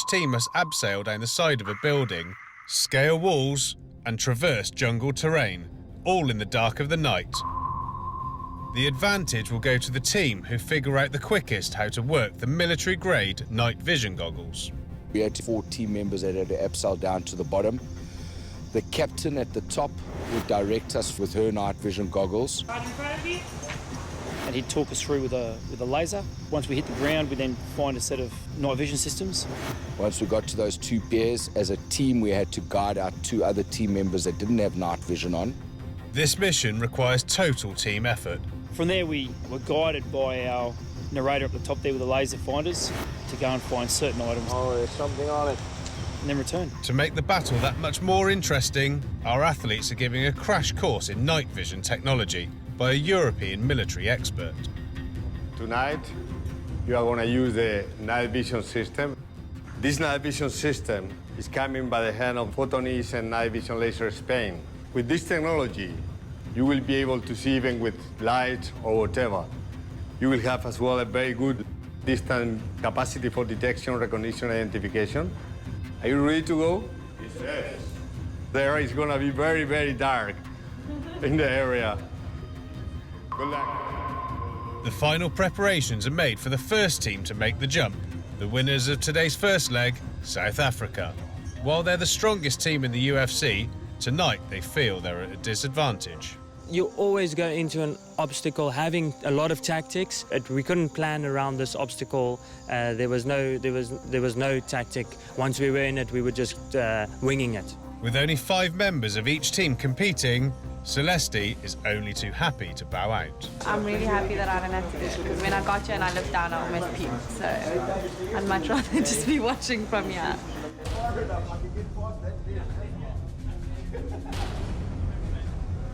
team must abseil down the side of a building, scale walls and traverse jungle terrain, all in the dark of the night. The advantage will go to the team who figure out the quickest how to work the military-grade night vision goggles. We had 4 team members that had to abseil down to the bottom. The captain at the top would direct us with her night vision goggles. Right in front of you. And he'd talk us through with a laser. Once we hit the ground, we then find a set of night vision systems. Once we got to those 2 pairs, as a team we had to guide our 2 other team members that didn't have night vision on. This mission requires total team effort. From there, we were guided by our narrator up the top there with the laser finders to go and find certain items. Oh, there's something on it. And then return. To make the battle that much more interesting, our athletes are giving a crash course in night vision technology by a European military expert. Tonight, you are going to use the night vision system. This night vision system is coming by the hand of Photonis and night vision laser Spain. With this technology, you will be able to see even with light or whatever. You will have as well a very good distant capacity for detection, recognition, identification. Are you ready to go? Yes. There is going to be very, very dark in the area. Good luck. The final preparations are made for the first team to make the jump, the winners of today's first leg, South Africa. While they're the strongest team in the UFC, tonight they feel they're at a disadvantage. You always go into an obstacle having a lot of tactics. We couldn't plan around this obstacle. There was no tactic. Once we were in it, we were just winging it. With only 5 members of each team competing, Celeste is only too happy to bow out. I'm really happy that I don't have to do it, because when I got here and I looked down, I almost puked. So I'd much rather just be watching from here.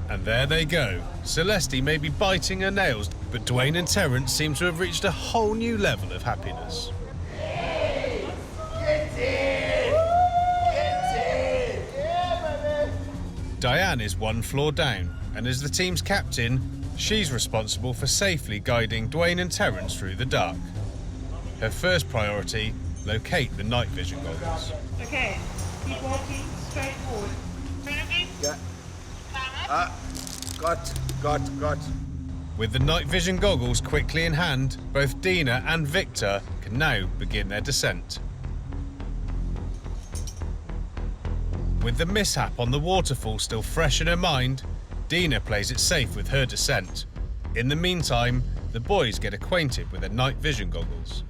And there they go. Celeste may be biting her nails, but Dwayne and Terence seem to have reached a whole new level of happiness. Hey, get in! Get in! Yeah, baby! Diane is 1 floor down, and as the team's captain, she's responsible for safely guiding Dwayne and Terence through the dark. Her first priority, locate the night vision goggles. Okay, keep walking straight forward. Front of you. Yeah. Got. With the night vision goggles quickly in hand, both Dina and Victor can now begin their descent. With the mishap on the waterfall still fresh in her mind, Dina plays it safe with her descent. In the meantime, the boys get acquainted with their night vision goggles.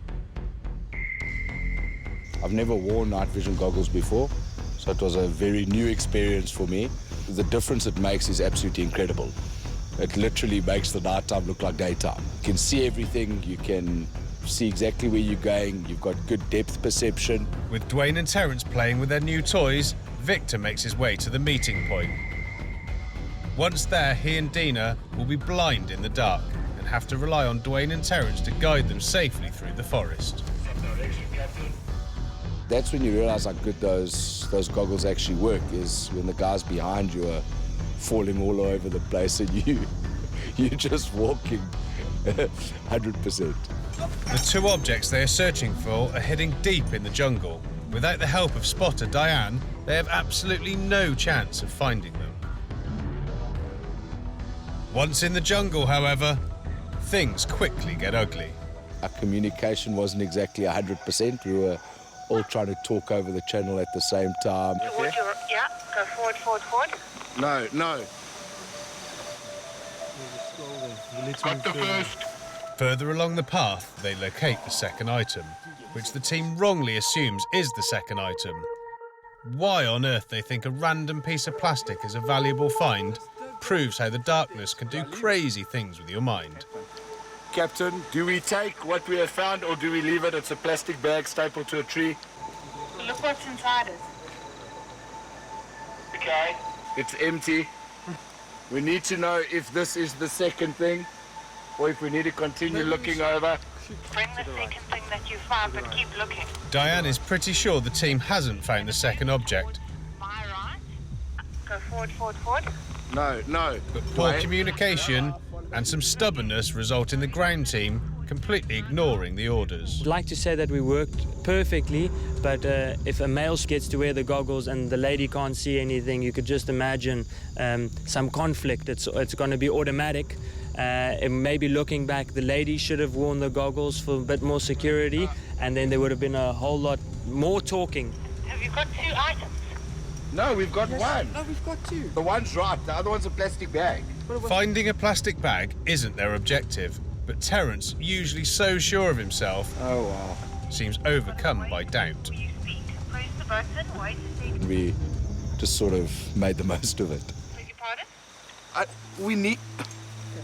I've never worn night vision goggles before, so it was a very new experience for me. The difference it makes is absolutely incredible. It literally makes the nighttime look like daytime. You can see everything, you can see exactly where you're going, you've got good depth perception. With Dwayne and Terence playing with their new toys, Victor makes his way to the meeting point. Once there, he and Dina will be blind in the dark and have to rely on Dwayne and Terence to guide them safely through the forest. That's when you realize how good those goggles actually work, is when the guys behind you are falling all over the place and you're just walking 100%. The 2 objects they are searching for are hidden deep in the jungle. Without the help of spotter Diane, they have absolutely no chance of finding them. Once in the jungle, however, things quickly get ugly. Our communication wasn't exactly 100%. We were all trying to talk over the channel at the same time. Yeah, go forward. No. Got the first. Further along the path, they locate the second item, which the team wrongly assumes is the second item. Why on earth they think a random piece of plastic is a valuable find proves how the darkness can do crazy things with your mind. Captain, do we take what we have found or do we leave it? It's a plastic bag stapled to a tree. Look what's inside it. Okay. It's empty. We need to know if this is the second thing or if we need to continue looking over. Bring the second thing that you found, but keep looking. Diane is pretty sure the team hasn't found the second object, My right. Go forward. No. but poor communication and some stubbornness result in the ground team completely ignoring the orders. I'd like to say that we worked perfectly, but if a male gets to wear the goggles and the lady can't see anything, you could just imagine some conflict. It's going to be automatic. And maybe looking back, the lady should have worn the goggles for a bit more security, and then there would have been a whole lot more talking. Have you got 2 items? No, we've got one. No, we've got 2. The one's right, the other one's a plastic bag. Finding a plastic bag isn't their objective, but Terence, usually so sure of himself, seems overcome by doubt. Will you speak? Press the button, wait a second. We just sort of made the most of it. Beg your pardon? We need...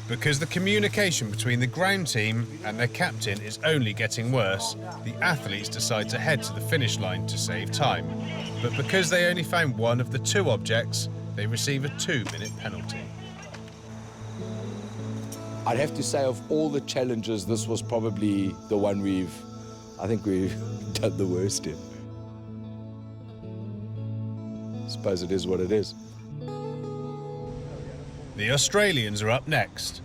Because the communication between the ground team and their captain is only getting worse, the athletes decide to head to the finish line to save time. But because they only found one of the 2 objects, they receive a 2-minute penalty. I'd have to say, of all the challenges, this was probably the one I think we've done the worst in. I suppose it is what it is. The Australians are up next.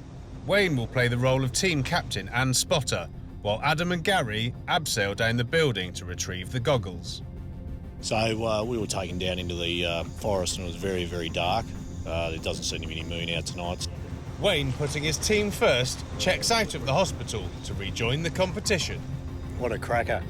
Wayne will play the role of team captain and spotter, while Adam and Gary abseil down the building to retrieve the goggles. So we were taken down into the forest and it was very, very dark. There doesn't seem to be any moon out tonight. Wayne, putting his team first, checks out of the hospital to rejoin the competition. What a cracker.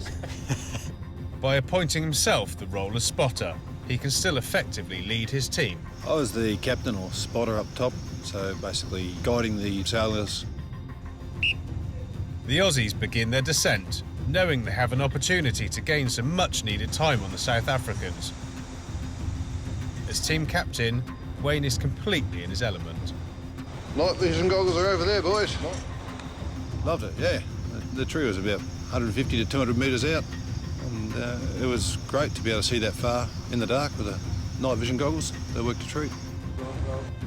By appointing himself the role of spotter, he can still effectively lead his team. I was the captain or spotter up top, so basically guiding the sailors. The Aussies begin their descent, knowing they have an opportunity to gain some much-needed time on the South Africans. As team captain, Wayne is completely in his element. Night vision goggles are over there, boys. Loved it, yeah. The tree was about 150 to 200 metres out, and it was great to be able to see that far in the dark with the night vision goggles. They worked a treat.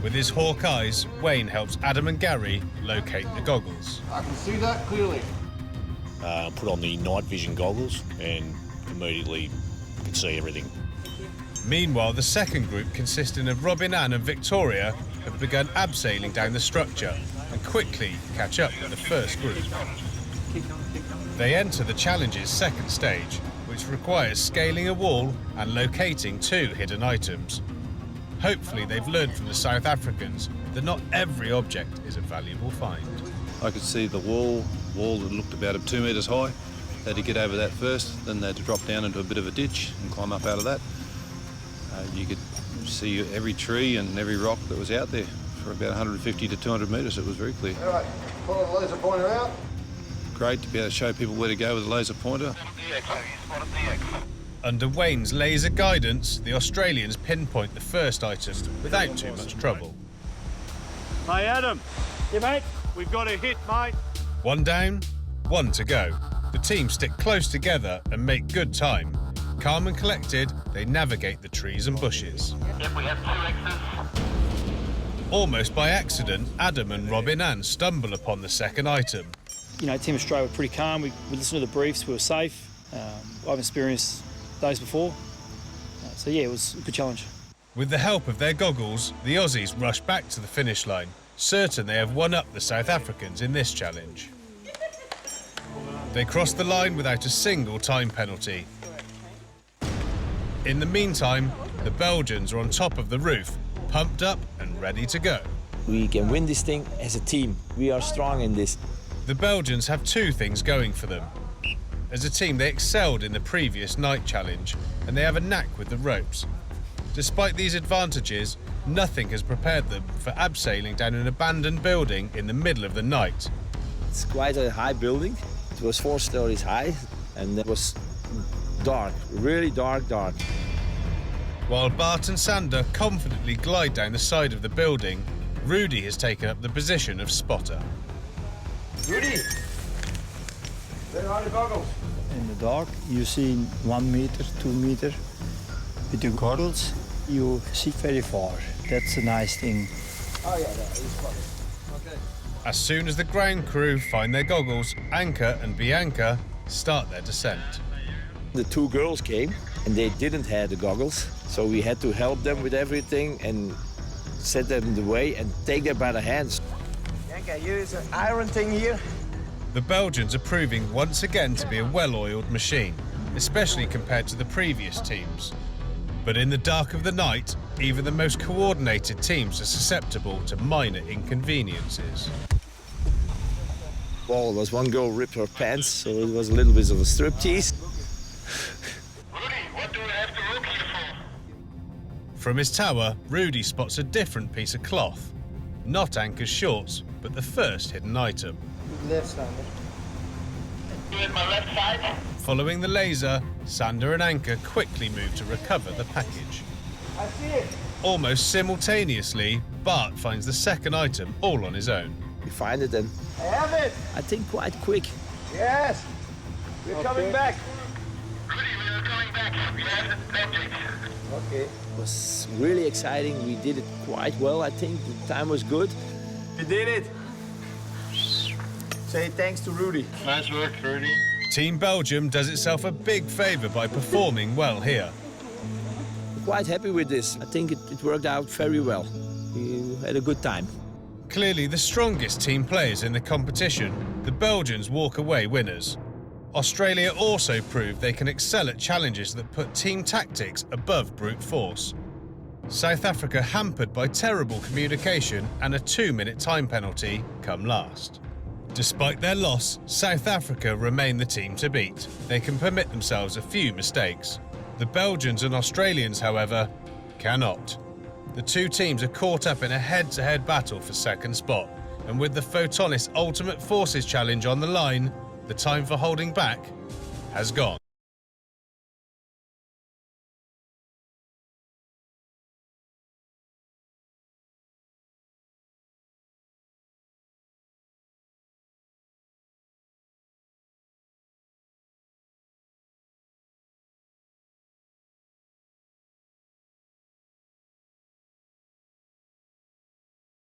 With his hawk eyes, Wayne helps Adam and Gary locate the goggles. I can see that clearly. Put on the night vision goggles and immediately could see everything. Meanwhile, the second group, consisting of Robin, Ann and Victoria, have begun abseiling down the structure and quickly catch up with the first group. They enter the challenge's second stage, which requires scaling a wall and locating 2 hidden items. Hopefully they've learned from the South Africans that not every object is a valuable find. I could see the wall that looked about 2 metres high. They had to get over that first, then they had to drop down into a bit of a ditch and climb up out of that. You could see every tree and every rock that was out there for about 150 to 200 metres. It was very clear. All right, follow the laser pointer out. Great to be able to show people where to go with a laser pointer. Under Wayne's laser guidance, the Australians pinpoint the first item without too much trouble. Hey, Adam. Yeah, mate? We've got a hit, mate. 1 down, 1 to go. The team stick close together and make good time. Calm and collected, they navigate the trees and bushes. Yep, we have 2 X's. Almost by accident, Adam and Robin Ann stumble upon the second item. You know, Team Australia were pretty calm. We listened to the briefs, we were safe. I've experienced those before. So yeah, it was a good challenge. With the help of their goggles, the Aussies rush back to the finish line, certain they have won up the South Africans in this challenge. They cross the line without a single time penalty. In the meantime, the Belgians are on top of the roof, pumped up and ready to go. We can win this thing as a team. We are strong in this. The Belgians have 2 things going for them. As a team, they excelled in the previous night challenge, and they have a knack with the ropes. Despite these advantages, nothing has prepared them for abseiling down an abandoned building in the middle of the night. It's quite a high building. It was 4 stories high, and it was dark, really dark. While Bart and Sander confidently glide down the side of the building, Rudy has taken up the position of spotter. Rudy, where are the goggles? In the dark, you see 1 meter, 2 meter. With the goggles, you see very far. That's a nice thing. Oh yeah, that is funny. Okay. As soon as the ground crew find their goggles, Anka and Bianca start their descent. The 2 girls came, and they didn't have the goggles, so we had to help them with everything and set them in the way and take them by the hands. Bianca, use an iron thing here. The Belgians are proving once again to be a well-oiled machine, especially compared to the previous teams. But in the dark of the night, even the most coordinated teams are susceptible to minor inconveniences. Well, there was one girl ripped her pants, so it was a little bit of a striptease. From his tower, Rudy spots a different piece of cloth. Not Anker's shorts, but the first hidden item. Left, Sander. With my left side. Following the laser, Sander and Anker quickly move to recover the package. I see it. Almost simultaneously, Bart finds the second item all on his own. We find it and I have it. I think quite quick. Yes. We're coming back. Rudy, we are coming back. We have the object. Okay. It was really exciting. We did it quite well, I think. The time was good. We did it. Say thanks to Rudy. Nice work, Rudy. Team Belgium does itself a big favour by performing well here. I'm quite happy with this. I think it worked out very well. We had a good time. Clearly the strongest team players in the competition, the Belgians walk away winners. Australia also proved they can excel at challenges that put team tactics above brute force. South Africa hampered by terrible communication and a 2-minute time penalty come last. Despite their loss, South Africa remain the team to beat. They can permit themselves a few mistakes. The Belgians and Australians, however, cannot. The two teams are caught up in a head-to-head battle for second spot, and with the Photonis Ultimate Forces Challenge on the line, the time for holding back has gone.